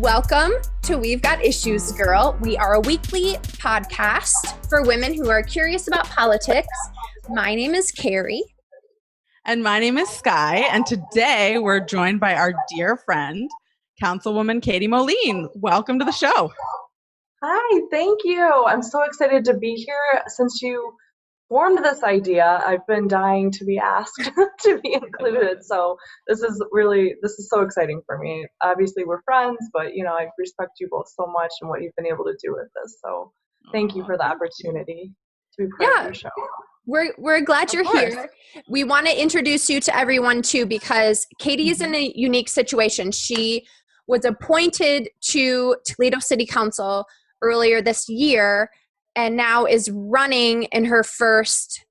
Welcome to We've Got Issues, Girl. We are a weekly podcast for women who are curious about politics. My name is Carrie. And my name is Sky. And today we're joined by our dear friend, Councilwoman Katie Moline. Welcome to the show. Hi, thank you. I'm so excited to be here. Since you formed this idea, I've been dying to be asked to be included. So this is so exciting for me. Obviously, we're friends, but I respect you both so much and what you've been able to do with this. So thank you for the opportunity to be part of your show. We're glad you're here. We want to introduce you to everyone too, because Katie is in a unique situation. She was appointed to Toledo City Council earlier this year and now is running in her first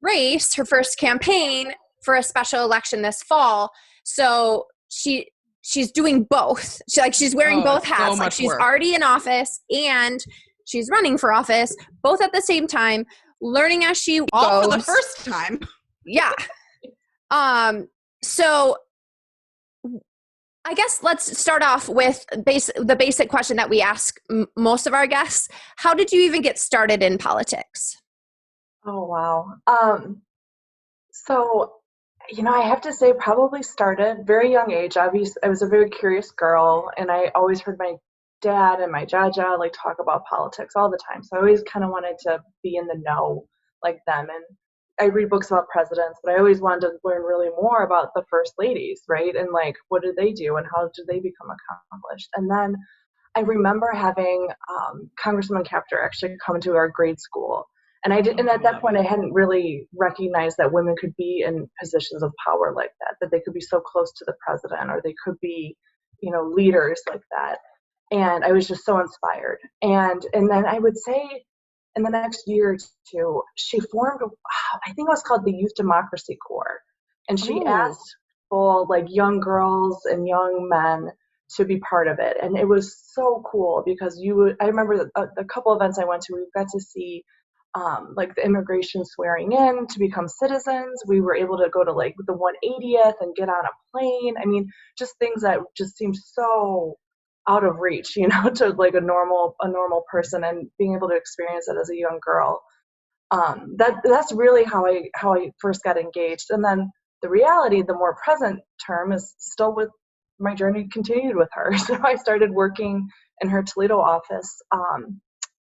race, her first campaign for a special election this fall. So she's doing both. She's wearing both hats. So she's already in office and she's running for office, both at the same time, learning as she all goes. For the first time. Yeah. So I guess let's start off with the basic question that we ask most of our guests. How did you even get started in politics? Oh, wow. So, I have to say probably started very young age. Obviously, I was a very curious girl, and I always heard my dad and my jaja talk about politics all the time. So I always kind of wanted to be in the know like them. And I read books about presidents, but I always wanted to learn really more about the first ladies, right? And what did they do and how did they become accomplished? And then I remember having Congresswoman Capter actually come to our grade school. And and at that point, I hadn't really recognized that women could be in positions of power like that they could be so close to the president, or they could be, leaders like that. And I was just so inspired. And then I would say in the next year or two, she formed, I think it was called the Youth Democracy Corps. And she asked full young girls and young men to be part of it. And it was so cool because I remember a couple events I went to, we got to see the immigration swearing in to become citizens. We were able to go to the 180th and get on a plane. I mean, just things that just seemed so out of reach, to a normal person, and being able to experience it as a young girl. That's really how I first got engaged. And then the reality, the more present term, is still with my journey continued with her. So I started working in her Toledo office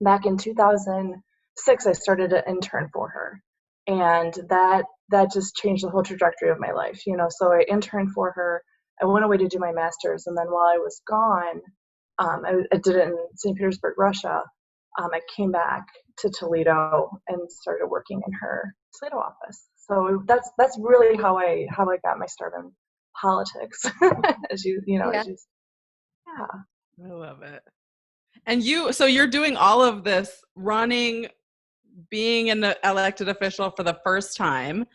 back in 2006. I started an intern for her, and that just changed the whole trajectory of my life. So I interned for her. I went away to do my master's, and then while I was gone, I did it in St. Petersburg, Russia. I came back to Toledo and started working in her Toledo office. So that's really how I got my start in politics. I love it. And so you're doing all of this, running, being an elected official for the first time.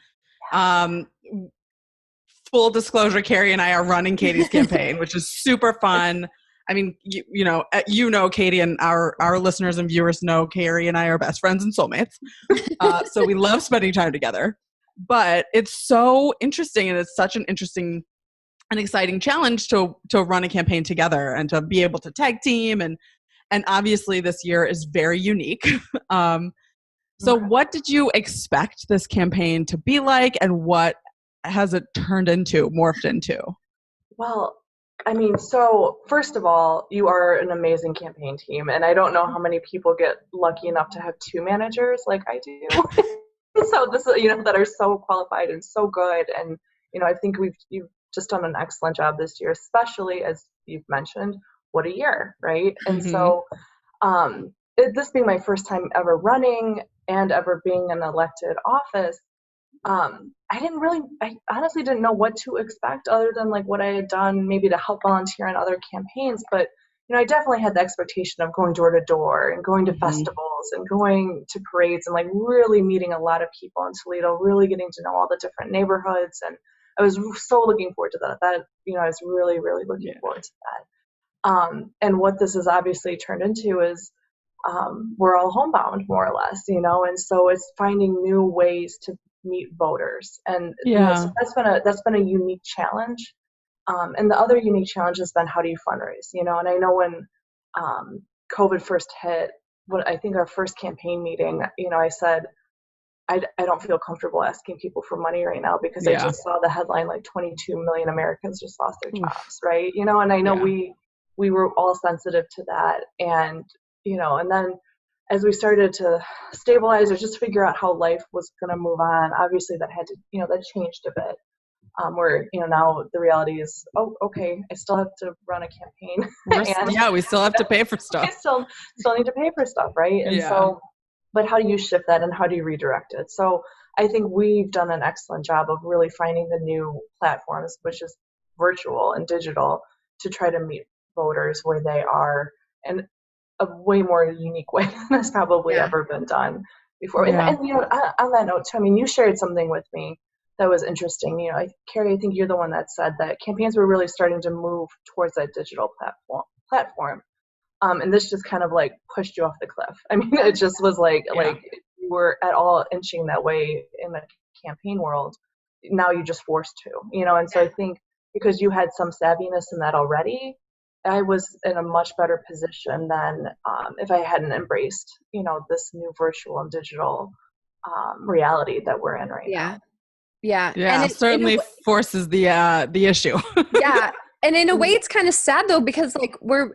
Full disclosure, Carrie and I are running Katie's campaign, which is super fun. I mean, Katie, and our listeners and viewers know Carrie and I are best friends and soulmates. So we love spending time together. But it's so interesting, and it's such an interesting and exciting challenge to run a campaign together and to be able to tag team. And obviously this year is very unique. So what did you expect this campaign to be like, and what has it morphed into? Well, I mean, so first of all, you are an amazing campaign team, and I don't know how many people get lucky enough to have two managers like I do. So this, that are so qualified and so good, and I think you've just done an excellent job this year, especially as you've mentioned, what a year, right? And so, this being my first time ever running and ever being in an elected office, I honestly didn't know what to expect other than what I had done maybe to help volunteer on other campaigns. But, I definitely had the expectation of going door to door and going to festivals and going to parades and really meeting a lot of people in Toledo, really getting to know all the different neighborhoods. And I was so looking forward to that. I was really, really looking forward to that. And what this has obviously turned into is we're all homebound, more or less, and so it's finding new ways to meet voters. And so that's been a unique challenge. And the other unique challenge has been, how do you fundraise? And I know when COVID first hit, what I think our first campaign meeting, I said, I don't feel comfortable asking people for money right now, because I just saw the headline, like 22 million Americans just lost their jobs, right? And I know we were all sensitive to that. And, and then as we started to stabilize or just figure out how life was going to move on, obviously that had to, that changed a bit. Where, now the reality is, oh, okay, I still have to run a campaign. And we still have to pay for stuff. I still need to pay for stuff, right? And so, but how do you shift that and how do you redirect it? So I think we've done an excellent job of really finding the new platforms, which is virtual and digital, to try to meet voters where they are in a way more unique way than has probably ever been done before. And on that note too, you shared something with me that was interesting. Carrie, I think you're the one that said that campaigns were really starting to move towards that digital platform. And this just kind of like pushed you off the cliff. It just was like if you were at all inching that way in the campaign world, now you're just forced to, and so I think because you had some savviness in that already, I was in a much better position than if I hadn't embraced, this new virtual and digital reality that we're in right now. Yeah. And it certainly forces the issue. And in a way it's kind of sad though, because like we're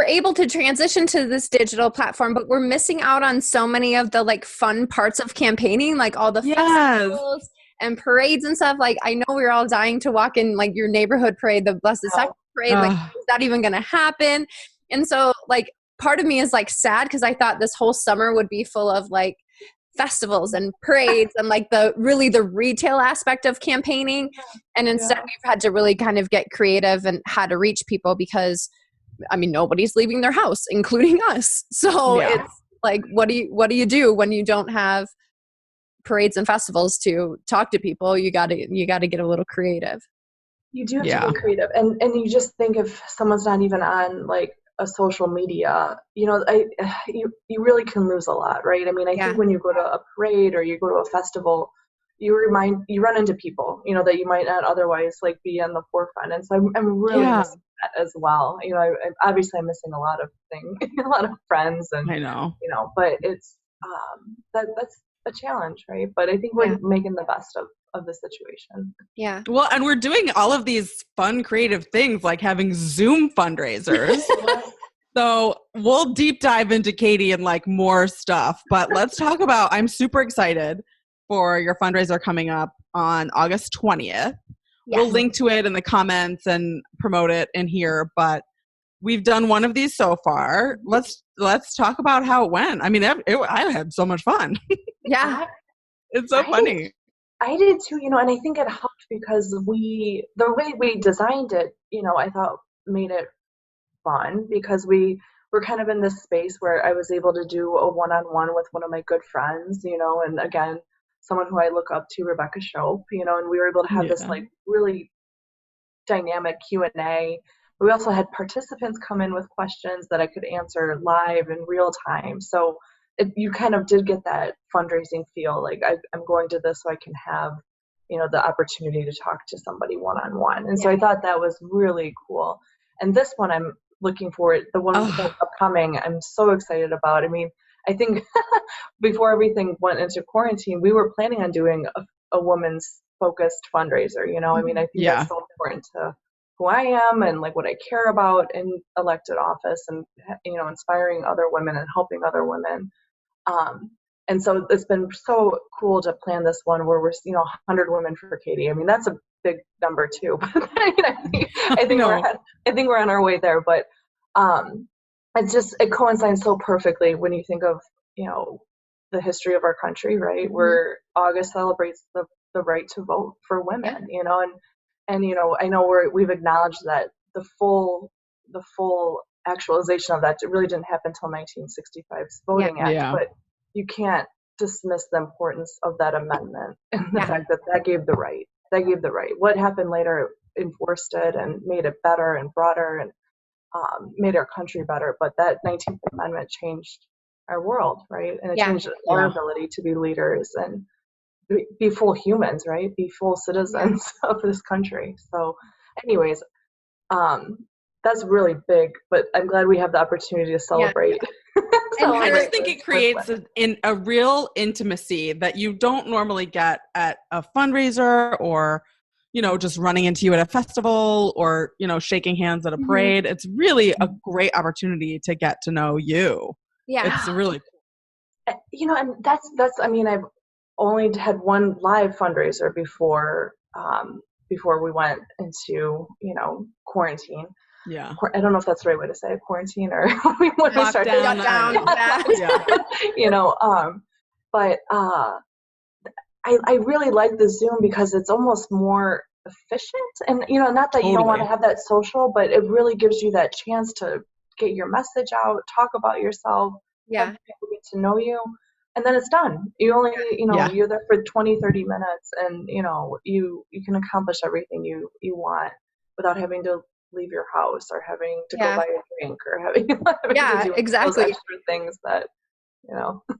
able to transition to this digital platform, but we're missing out on so many of the like fun parts of campaigning, like all the festivals and parades and stuff. Like I know we're all dying to walk in like your neighborhood parade, the Blessed Sacrament parade. Like, is that even going to happen? And so like part of me is like sad, because I thought this whole summer would be full of like festivals and parades and like the retail aspect of campaigning. And instead we've had to really kind of get creative and how to reach people, because nobody's leaving their house, including us. So it's like, what do you do when you don't have parades and festivals to talk to people? You got to get a little creative. You do have to get creative. And you just think, if someone's not even on like a social media, you really can lose a lot, right? I think when you go to a parade or you go to a festival, you run into people, that you might not otherwise like be on the forefront. And so I'm really missing that as well. Obviously I'm missing a lot of things, a lot of friends, and I know, but it's that's a challenge, right? But I think we're making the best of the situation. Yeah. Well, and we're doing all of these fun, creative things, like having Zoom fundraisers. So we'll deep dive into Katie and like more stuff, but let's talk about, I'm super excited for your fundraiser coming up on August 20th. Yes. We'll link to it in the comments and promote it in here, but we've done one of these so far. Let's talk about how it went. I had so much fun. Yeah. It's so funny. I did too, and I think it helped because the way we designed it, I thought made it fun, because we were kind of in this space where I was able to do a one-on-one with one of my good friends, and again, someone who I look up to, Rebecca Shope, and we were able to have this like really dynamic Q&A. We also had participants come in with questions that I could answer live in real time. So you kind of did get that fundraising feel, like I'm going to this so I can have, the opportunity to talk to somebody one-on-one. And so I thought that was really cool. And this one I'm looking forward, the one that's upcoming, I'm so excited about. I think before everything went into quarantine, we were planning on doing a woman's focused fundraiser. I think that's so important to who I am and like what I care about in elected office, and, inspiring other women and helping other women. And so it's been so cool to plan this one where we're, 100 women for Katie. That's a big number too. I think we're on our way there, but it coincides so perfectly when you think of, the history of our country, right? Mm-hmm. Where August celebrates the right to vote for women, and I know we've acknowledged that the full actualization of that really didn't happen until 1965's Voting Act, but you can't dismiss the importance of that amendment and the fact that gave the right. What happened later enforced it and made it better and broader and made our country better. But that 19th Amendment changed our world, right? And it changed our ability to be leaders and be full humans, right? Be full citizens of this country. So anyways, that's really big, but I'm glad we have the opportunity to celebrate. And I just think it creates a real intimacy that you don't normally get at a fundraiser or, just running into you at a festival or, shaking hands at a parade. It's really a great opportunity to get to know you. Yeah. It's really cool. And that's, I've only had one live fundraiser before we went into, quarantine. Yeah. I don't know if that's the right way to say it, quarantine or when we started down. But I really like the Zoom because it's almost more efficient, and not that you don't want to have that social, but it really gives you that chance to get your message out, talk about yourself, have people get to know you, and then it's done. You only you're there for 20-30 minutes, and you can accomplish everything you want without having to leave your house or having to go buy a drink or having to do exactly those extra things that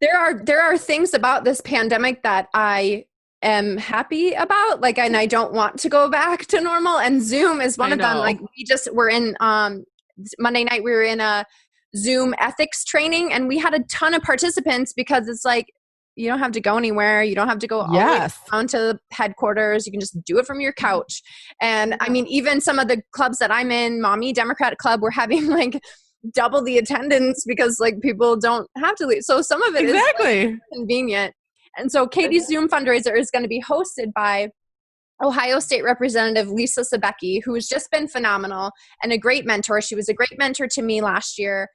there are things about this pandemic that I am happy about, and I don't want to go back to normal, and Zoom is one of them. We're in Monday night, we were in a Zoom ethics training, and we had a ton of participants because it's you don't have to go anywhere. You don't have to go all the way down to headquarters. You can just do it from your couch. And even some of the clubs that I'm in, Mommy Democrat Club, we're having double the attendance because people don't have to leave. So some of it is convenient. And so Katie's Zoom fundraiser is going to be hosted by Ohio State Representative Lisa Sebecki, who has just been phenomenal and a great mentor. She was a great mentor to me last year.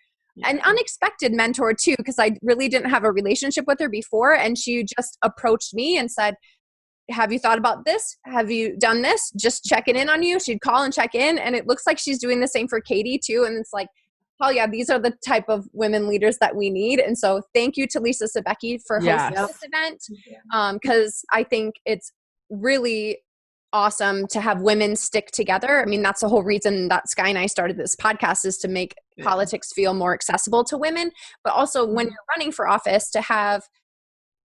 An unexpected mentor too, because I really didn't have a relationship with her before. And she just approached me and said, have you thought about this? Have you done this? Just checking in on you. She'd call and check in. And it looks like she's doing the same for Katie too. And it's oh yeah, these are the type of women leaders that we need. And so thank you to Lisa Sebecki for hosting this event. Because I think it's really awesome to have women stick together. That's the whole reason that Sky and I started this podcast, is to make politics feel more accessible to women, but also when you're running for office, to have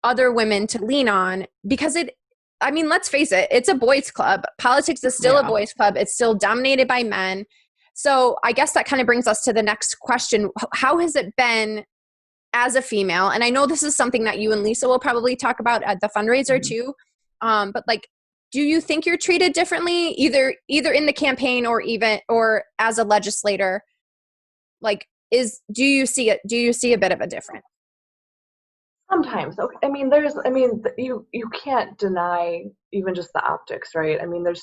other women to lean on, because let's face it, it's a boys' club. Politics is still a boys' club. It's still dominated by men. So I guess that kind of brings us to the next question. How has it been as a female? And I know this is something that you and Lisa will probably talk about at the fundraiser too. But do you think you're treated differently, either in the campaign or as a legislator? Do you see a bit of a difference? Sometimes. You can't deny even just the optics, right? There's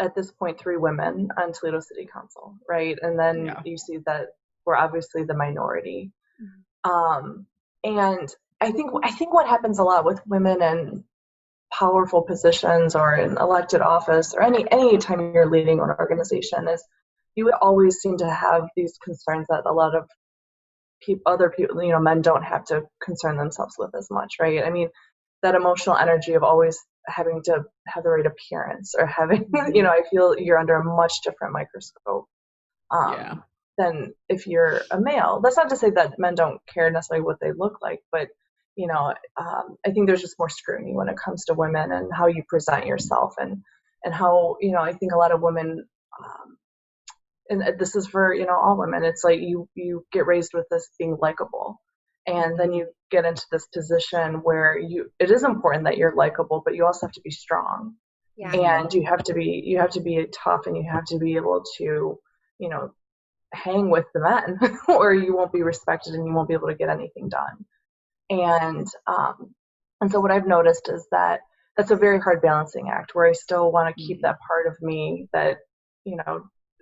at this point 3 women on Toledo City Council, right? And then you see that we're obviously the minority. And I think what happens a lot with women in powerful positions or in elected office or any time you're leading an organization is you always seem to have these concerns that a lot of other people, men don't have to concern themselves with as much, right? That emotional energy of always having to have the right appearance or having, I feel you're under a much different microscope than if you're a male. That's not to say that men don't care necessarily what they look like, but I think there's just more scrutiny when it comes to women and how you present yourself and how, I think a lot of women, and this is for, all women, it's you get raised with this being likable. And then you get into this position where it is important that you're likable, but you also have to be strong. Yeah. And you have to be tough, and you have to be able to, hang with the men or you won't be respected and you won't be able to get anything done. And so what I've noticed is that that's a very hard balancing act, where I still want to keep that part of me that,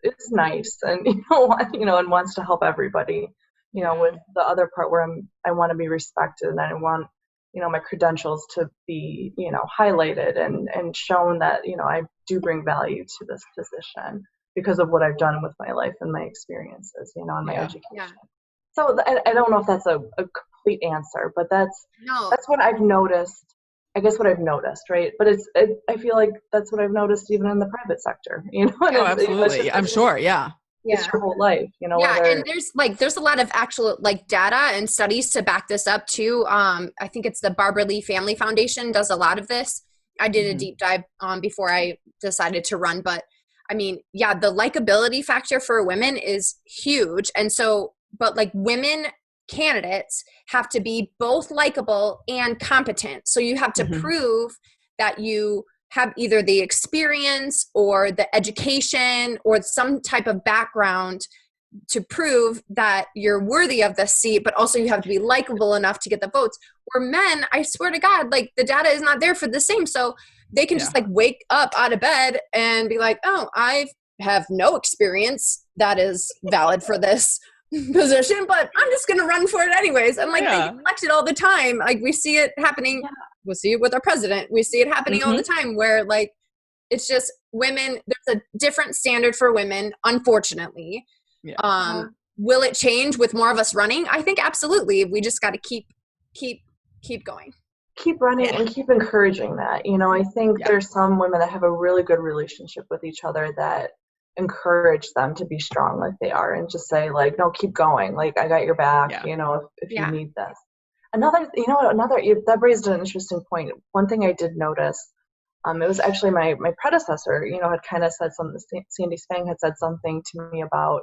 is nice and, and wants to help everybody, with the other part where I want to be respected, and I want, my credentials to be, highlighted and shown that, I do bring value to this position because of what I've done with my life and my experiences, and my education. Yeah. So I don't know if that's a complete answer, but that's what I've noticed. I guess what I've noticed, right? But I feel like that's what I've noticed even in the private sector, Oh, absolutely. I'm sure. Yeah. it's your whole life, you know. Yeah, whether and there's a lot of actual like data and studies to back this up too. I think it's the Barbara Lee Family Foundation does a lot of this. I did a deep dive before I decided to run, but I mean, yeah, the likability factor for women is huge. And so, but like women candidates have to be both likable and competent. So you have to prove that you have either the experience or the education or some type of background to prove that you're worthy of the seat, but also you have to be likable enough to get the votes. Where men, I swear to God, like the data is not there for the same. So they can just like wake up out of bed and be like, oh, I have no experience that is valid for this position, but I'm just going to run for it anyways. And like they get elected all the time. Like we see it happening. We'll see it with our president. We see it happening all the time where like, it's just women, there's a different standard for women, unfortunately. Will it change with more of us running? I think absolutely. We just got to keep going. Keep running and keep encouraging that. You know, I think there's some women that have a really good relationship with each other that encourage them to be strong like they are and just say like, no, keep going. Like I got your back, you know, if you need this. That raised an interesting point. One thing I did notice, it was actually my predecessor, you know, had kind of said something, Sandy Spang had said something to me about,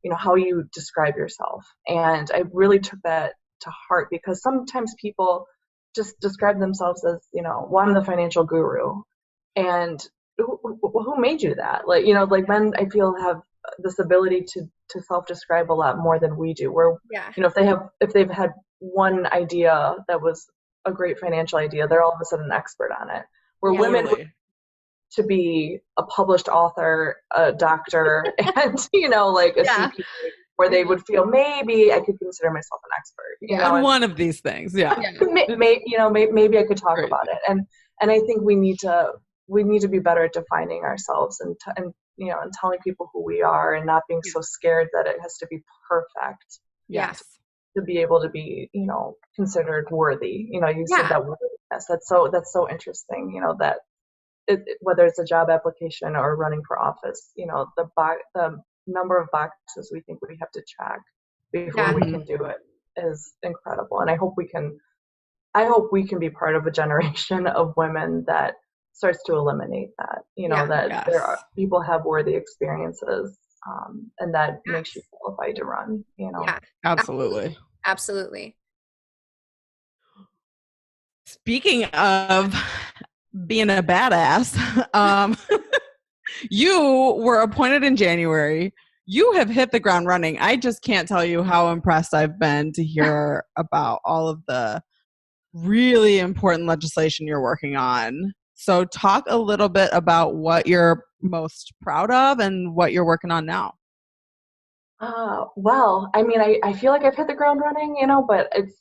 you know, how you describe yourself. And I really took that to heart because sometimes people just describe themselves as, you know, well, I'm the financial guru. And who made you that? Like, you know, like men, I feel, have this ability to self-describe a lot more than we do. Where, you know, if they've had one idea that was a great financial idea, they're all of a sudden an expert on it. Where women to be a published author, a doctor, and, you know, like a CPA, where they would feel maybe I could consider myself an expert. You know, on one of these things, maybe I could talk about it. And I think we need to be better at defining ourselves and you know, and telling people who we are and not being so scared that it has to be perfect. Yes. To be able to be, you know, considered worthy. You know, you said that worthiness. That's so interesting. You know, that whether it's a job application or running for office, you know, the number of boxes we think we have to check before we can do it is incredible. And I hope we can be part of a generation of women that starts to eliminate that, you know, there are people have worthy experiences, and that makes you qualified to run, you know. Absolutely. Speaking of being a badass, you were appointed in January. You have hit the ground running. I just can't tell you how impressed I've been to hear about all of the really important legislation you're working on. So talk a little bit about what you're most proud of and what you're working on now. Well, I mean, I feel like I've hit the ground running, you know, but it's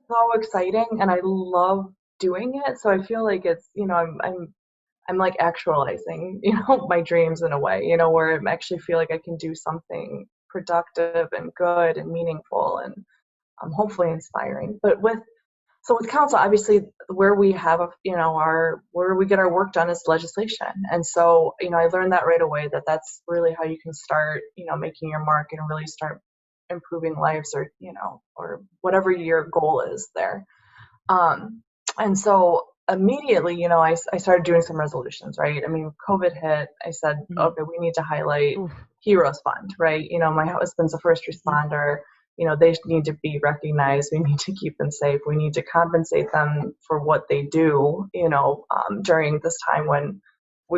so exciting and I love doing it. So I feel like it's, you know, I'm like actualizing, you know, my dreams in a way, you know, where I actually feel like I can do something productive and good and meaningful and hopefully inspiring. But with council, obviously, where we have, you know, where we get our work done is legislation. And so, you know, I learned that right away that that's really how you can start, you know, making your mark and really start improving lives or, you know, or whatever your goal is there. And so immediately, you know, I started doing some resolutions, right? I mean, COVID hit, I said, okay, we need to highlight Heroes Fund, right? You know, my husband's a first responder. You know, they need to be recognized. We need to keep them safe. We need to compensate them for what they do, you know, during this time when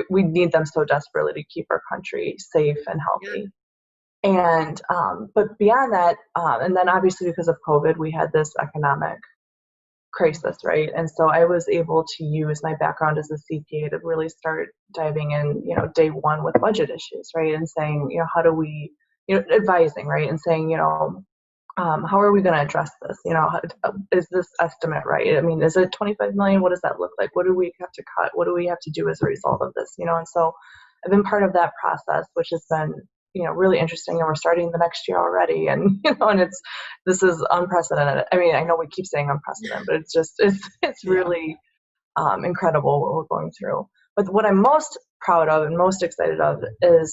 we need them so desperately to keep our country safe and healthy. And, but beyond that, and then obviously because of COVID, we had this economic crisis, right? And so I was able to use my background as a CPA to really start diving in, you know, day one with budget issues, right? And saying, you know, how do we, you know, advising, right? And saying, you know, how are we going to address this? You know, is this estimate right? I mean, is it 25 million? What does that look like? What do we have to cut? What do we have to do as a result of this? You know, and so I've been part of that process, which has been, you know, really interesting. And we're starting the next year already. And, you know, and this is unprecedented. I mean, I know we keep saying unprecedented, but it's really incredible what we're going through. But what I'm most proud of and most excited of is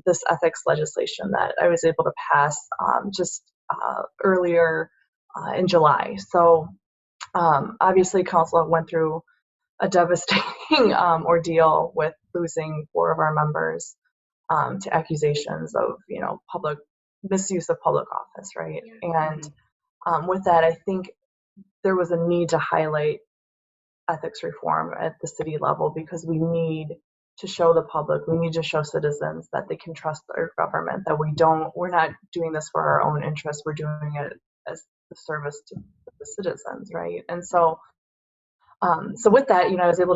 this ethics legislation that I was able to pass just earlier in July. So obviously council went through a devastating ordeal with losing 4 of our members to accusations of, public misuse of public office, right? Yeah. And with that, I think there was a need to highlight ethics reform at the city level because we need to show the public, we need to show citizens that they can trust our government, that we're not doing this for our own interests, we're doing it as a service to the citizens, right? And so with that, I was able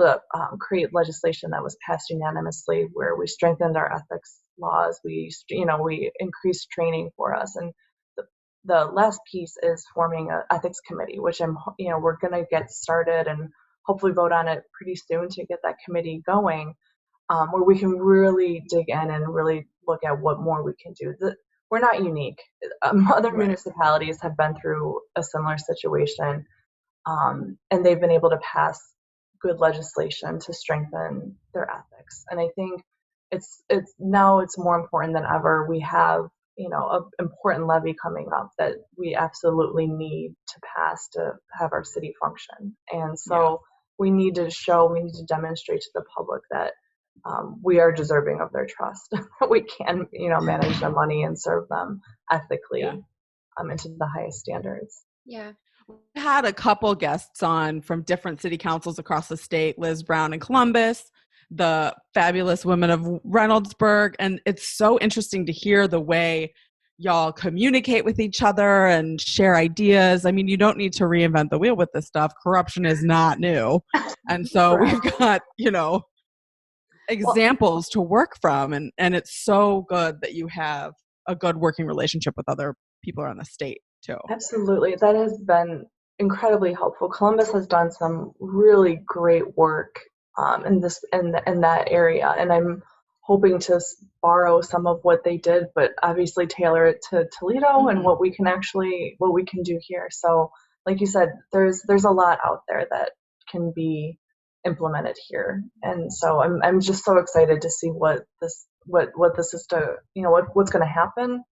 to create legislation that was passed unanimously where we strengthened our ethics laws. We increased training for us. And the last piece is forming an ethics committee, which we're going to get started and hopefully vote on it pretty soon to get that committee going, where we can really dig in and really look at what more we can do. We're not unique. Other municipalities have been through a similar situation. And they've been able to pass good legislation to strengthen their ethics. And I think it's more important than ever. We have, an important levy coming up that we absolutely need to pass to have our city function. And so we need to demonstrate to the public that we are deserving of their trust. We can, manage their money and serve them ethically into the highest standards. Yeah. We had a couple guests on from different city councils across the state, Liz Brown in Columbus, the fabulous women of Reynoldsburg. And it's so interesting to hear the way y'all communicate with each other and share ideas. I mean, you don't need to reinvent the wheel with this stuff. Corruption is not new. And so we've got, examples to work from. And it's so good that you have a good working relationship with other people around the state too. Absolutely. That has been incredibly helpful. Columbus has done some really great work in that area, and I'm hoping to borrow some of what they did, but obviously tailor it to Toledo and what we can do here. So, like you said, there's a lot out there that can be implemented here, and so I'm just so excited to see what this is what's going to happen.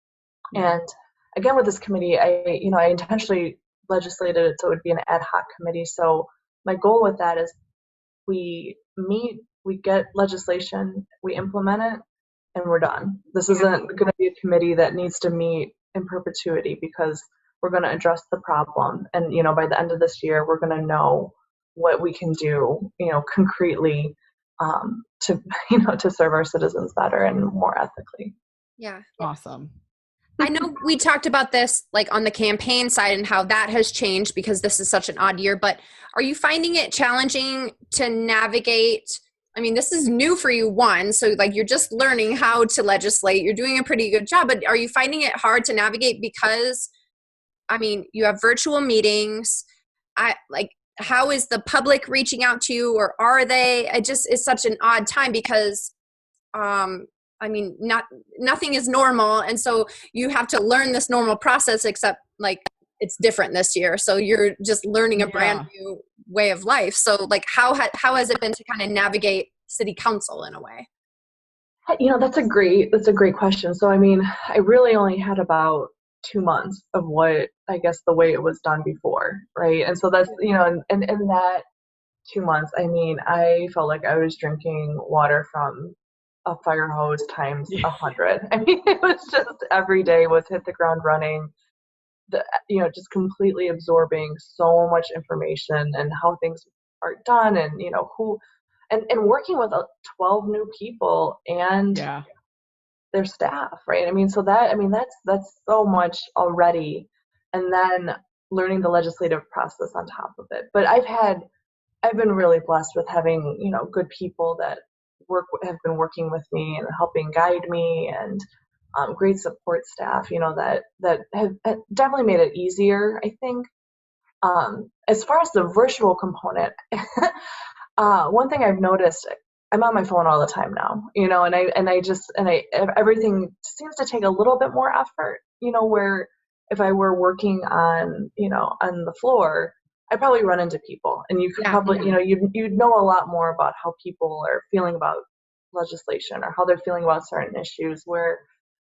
And again, with this committee, I intentionally legislated it so it would be an ad hoc committee. So my goal with that is we meet, we get legislation, we implement it, and we're done. This isn't going to be a committee that needs to meet in perpetuity because we're going to address the problem. And, by the end of this year, we're going to know what we can do, concretely to serve our citizens better and more ethically. Yeah. Awesome. I know we talked about this like on the campaign side and how that has changed because this is such an odd year, but are you finding it challenging to navigate? I mean, this is new for you, so like you're just learning how to legislate. You're doing a pretty good job, but are you finding it hard to navigate because, you have virtual meetings? How is the public reaching out to you, or are they? It's such an odd time because, nothing is normal. And so you have to learn this normal process, except like it's different this year. So you're just learning a brand new way of life. So like, how has it been to kind of navigate city council in a way? That's a great question. So, I really only had about 2 months of what, I guess, the way it was done before. Right. And so that's, and in that 2 months, I felt like I was drinking water from a fire hose times 100. It was just every day was hit the ground running, just completely absorbing so much information and how things are done and, who, and working with 12 new people and their staff, right? So that's so much already. And then learning the legislative process on top of it. But I've been really blessed with having, good people that have been working with me and helping guide me, and great support staff, that have definitely made it easier, I think. As far as the virtual component, one thing I've noticed, I'm on my phone all the time now, and everything seems to take a little bit more effort, where if I were working on the floor, I probably run into people, and you could probably, you'd know a lot more about how people are feeling about legislation or how they're feeling about certain issues, where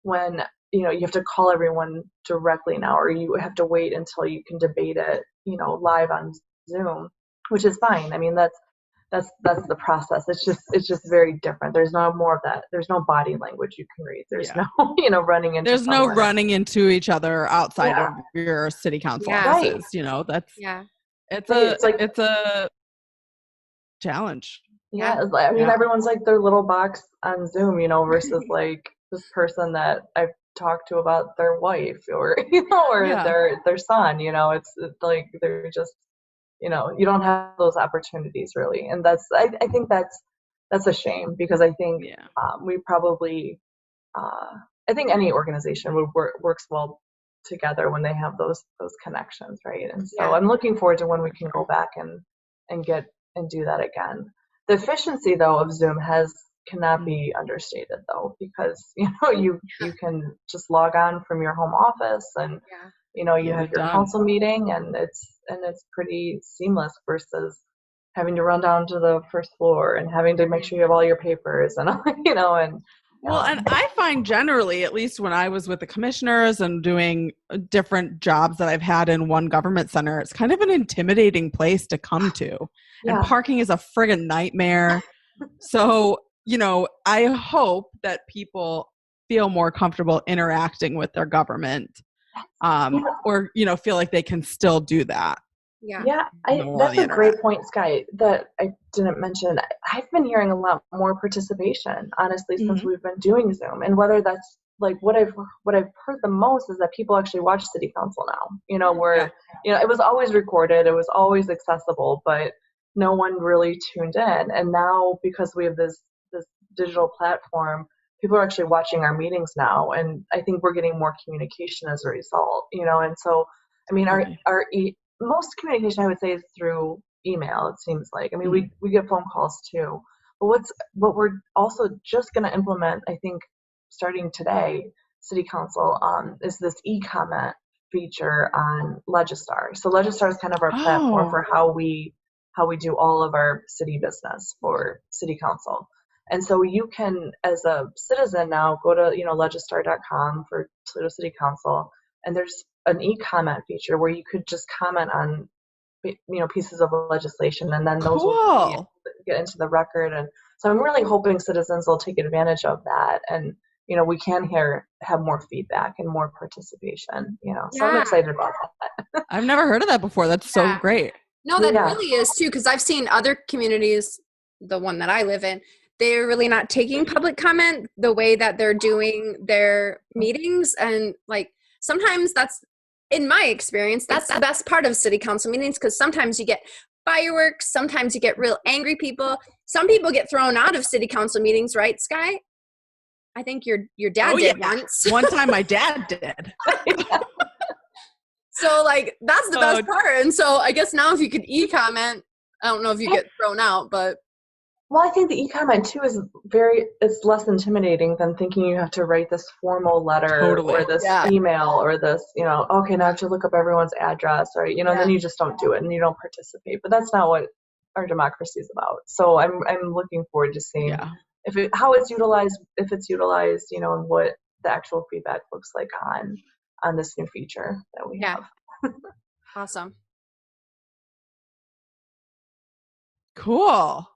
when, you have to call everyone directly now, or you have to wait until you can debate it, live on Zoom, which is fine. I mean, that's the process. It's just very different. There's no more of that. There's no body language you can read. There's no, running into. There's no running into each other outside of your city council offices. Right. That's it's a challenge. Yeah, I mean, everyone's like their little box on Zoom, versus like this person that I've talked to about their wife or their son. It's like they're just, you don't have those opportunities really, and I think that's a shame, because I think we probably I think any organization works well together when they have those connections, right? And so I'm looking forward to when we can go back and do that again. The efficiency though of Zoom cannot be understated though, because you can just log on from your home office, and you have your council meeting, and it's pretty seamless versus having to run down to the first floor and having to make sure you have all your papers and and well, and I find generally, at least when I was with the commissioners and doing different jobs that I've had in one government center, it's kind of an intimidating place to come to. And parking is a friggin' nightmare. So, I hope that people feel more comfortable interacting with their government, or, feel like they can still do that. That's a great point, Sky, that I didn't mention. I've been hearing a lot more participation, honestly, since we've been doing Zoom, and whether that's like what I've heard the most is that people actually watch City Council now. Where it was always recorded, it was always accessible, but no one really tuned in. And now, because we have this digital platform, people are actually watching our meetings now, and I think we're getting more communication as a result. And so, I mean, most communication, I would say, is through email, it seems like. I mean, we get phone calls too. But what we're also just going to implement, I think, starting today, City Council, is this e-comment feature on Legistar. So Legistar is kind of our platform for how we do all of our city business for City Council. And so you can, as a citizen now, go to legistar.com for Toledo City Council, and there's an e-comment feature where you could just comment on pieces of legislation, and then those will get into the record. And so I'm really hoping citizens will take advantage of that, and we can have more feedback and more participation. So I'm excited about that. I've never heard of that before. That's so great. No, that really is too, because I've seen other communities, the one that I live in, they're really not taking public comment the way that they're doing their meetings. And like sometimes that's, in my experience, that's the best part of city council meetings, because sometimes you get fireworks, sometimes you get real angry people. Some people get thrown out of city council meetings, right, Sky? I think your dad did once. One time my dad did. So like that's the best part. And so I guess now if you could e-comment, I don't know if you get thrown out, but well, I think the e-comment too is it's less intimidating than thinking you have to write this formal letter or this email or this, okay, now I have to look up everyone's address, or, then you just don't do it and you don't participate. But that's not what our democracy is about. So I'm looking forward to seeing how it's utilized, if it's utilized, and what the actual feedback looks like on this new feature that we have. Awesome. Cool.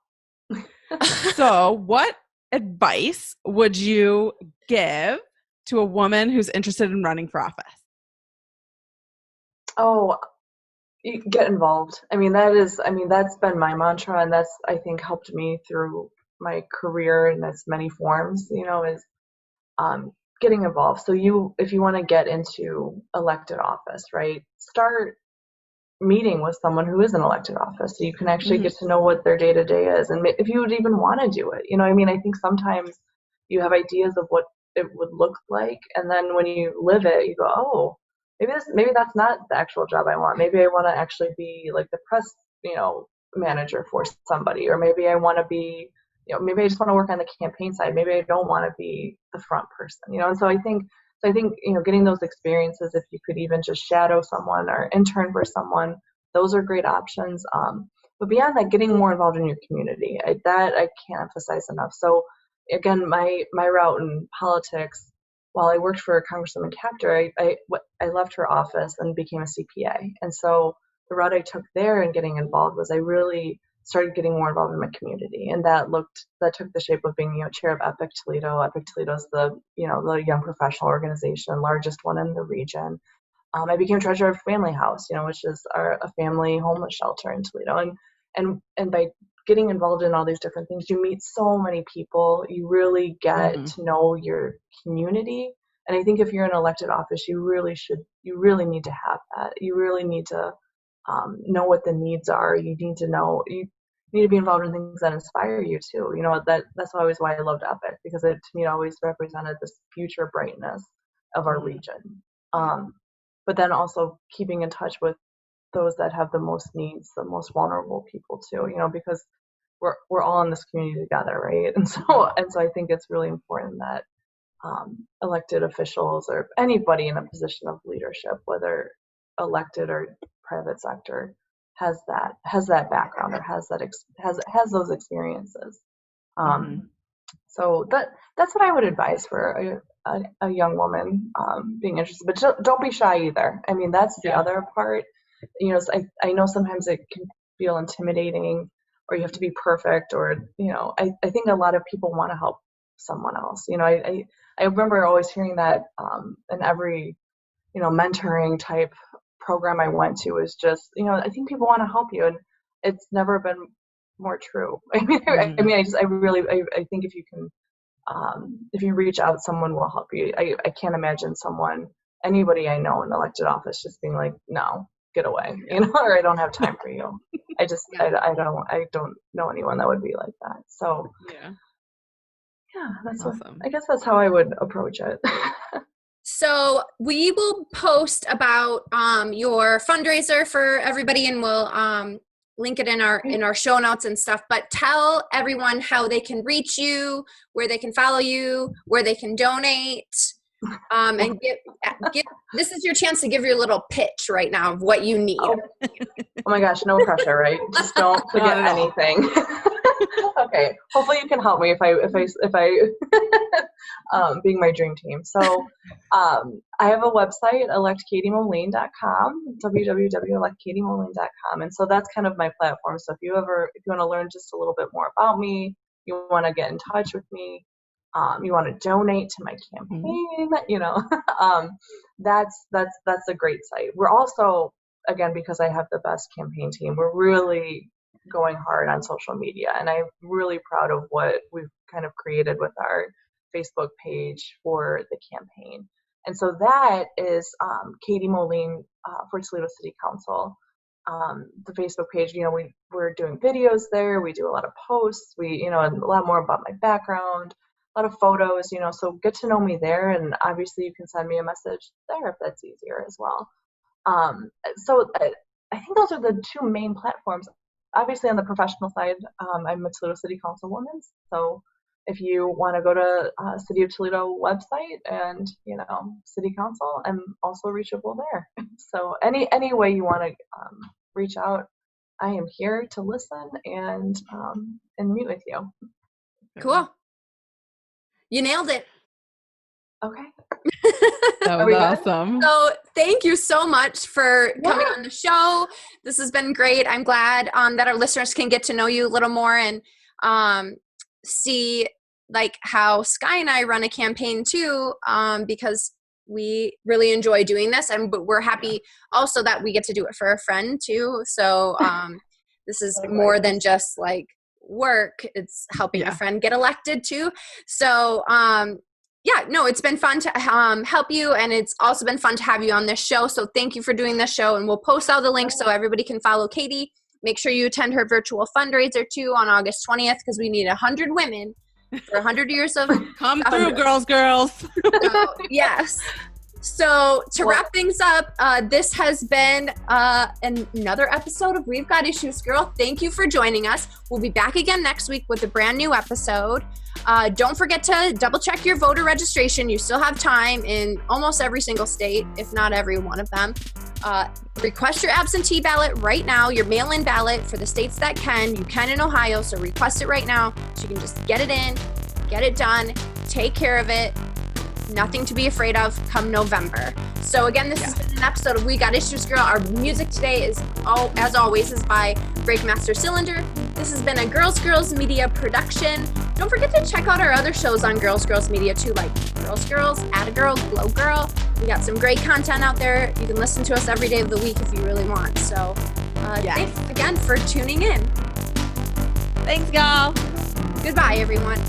So what advice would you give to a woman who's interested in running for office? Oh, you get involved. I mean, that's been my mantra, and that's, I think, helped me through my career in its many forms, is getting involved. So if you want to get into elected office, right, start meeting with someone who is in elected office, so you can actually get to know what their day-to-day is, and if you would even want to do it. I think sometimes you have ideas of what it would look like, and then when you live it, you go, oh, maybe that's not the actual job I want. Maybe I want to actually be like the press manager for somebody, or maybe I want to be maybe I just want to work on the campaign side. Maybe I don't want to be the front person, and so I think getting those experiences, if you could even just shadow someone or intern for someone those are great options. But beyond that, getting more involved in your community, I can't emphasize enough. So again, my route in politics, while I worked for Congresswoman Capter, I left her office and became a CPA. And so the route I took there and getting involved was I really started getting more involved in my community. And that took the shape of being, Chair of EPIC Toledo. EPIC Toledo is the young professional organization, largest one in the region. I became treasurer of Family House, which is a family homeless shelter in Toledo. And by getting involved in all these different things, you meet so many people. You really get to know your community. And I think if you're in elected office, you really need to have that. You really need to know what the needs are. You need to be involved in things that inspire you too. That's always why I loved EPIC, because it to me always represented this future brightness of our region. But then also keeping in touch with those that have the most needs, the most vulnerable people too, because we're all in this community together, right? And so I think it's really important that elected officials or anybody in a position of leadership, whether elected or private sector, has that background or has those experiences. So that's what I would advise for a young woman being interested. But don't be shy either. I mean, that's the other part. I know sometimes it can feel intimidating, or you have to be perfect, or I think a lot of people want to help someone else. I remember always hearing that in every mentoring type program I went to, is just I think people want to help you, and it's never been more true. I think if you can if you reach out, someone will help you. I can't imagine anybody I know in elected office just being like, no, get away, or I don't have time for you. I don't know anyone that would be like that. So that's awesome. I guess that's how I would approach it. So we will post about your fundraiser for everybody, and we'll link it in our show notes and stuff. But tell everyone how they can reach you, where they can follow you, where they can donate, and give. This is your chance to give your little pitch right now of what you need. Oh my gosh, no pressure, right? Just don't forget anything. Okay, hopefully you can help me if I being my dream team. So I have a website, electkatiemoline.com, www.electkatiemoline.com, and so that's kind of my platform. So if you want to learn just a little bit more about me, you want to get in touch with me, you want to donate to my campaign, that's a great site. We're also, again, because I have the best campaign team, we're really going hard on social media, and I'm really proud of what we've kind of created with our Facebook page for the campaign. And so that is Katie Moline for Toledo City Council. The Facebook page, we're doing videos there. We do a lot of posts. We, a lot more about my background, a lot of photos, so get to know me there. And obviously you can send me a message there if that's easier as well. So I think those are the two main platforms. Obviously on the professional side, I'm a Toledo City Councilwoman. So if you want to go to City of Toledo website and, City Council, I'm also reachable there. So any way you want to reach out, I am here to listen and meet with you. Cool. You nailed it. Okay. That was awesome. So thank you so much for coming on the show. This has been great. I'm glad that our listeners can get to know you a little more and see how Sky and I run a campaign too, because we really enjoy doing this, but we're happy also that we get to do it for a friend too. So this is more than just work. It's helping a friend get elected too. So it's been fun to help you, and it's also been fun to have you on this show. So thank you for doing this show, and we'll post all the links so everybody can follow Katie. Make sure you attend her virtual fundraiser too on August 20th, because we need 100 women for 100 years of come through, girls. So, yes. So to wrap things up, this has been another episode of We've Got Issues, Girl. Thank you for joining us. We'll be back again next week with a brand new episode. Don't forget to double check your voter registration. You still have time in almost every single state, if not every one of them. Request your absentee ballot right now, your mail-in ballot for the states that can. You can in Ohio, so request it right now so you can just get it in, get it done, take care of it. Nothing to be afraid of come November. So again, this has been an episode of We Got Issues Girl. Our music today is, as always, is by Breakmaster Cylinder. This has been a Girls Media production. Don't forget to check out our other shows on Girls Media too, like Girls, Atta Girl, Glow Girl. We got some great content out there. You can listen to us every day of the week if you really want. So thanks again for tuning in. Thanks, y'all. Goodbye, everyone.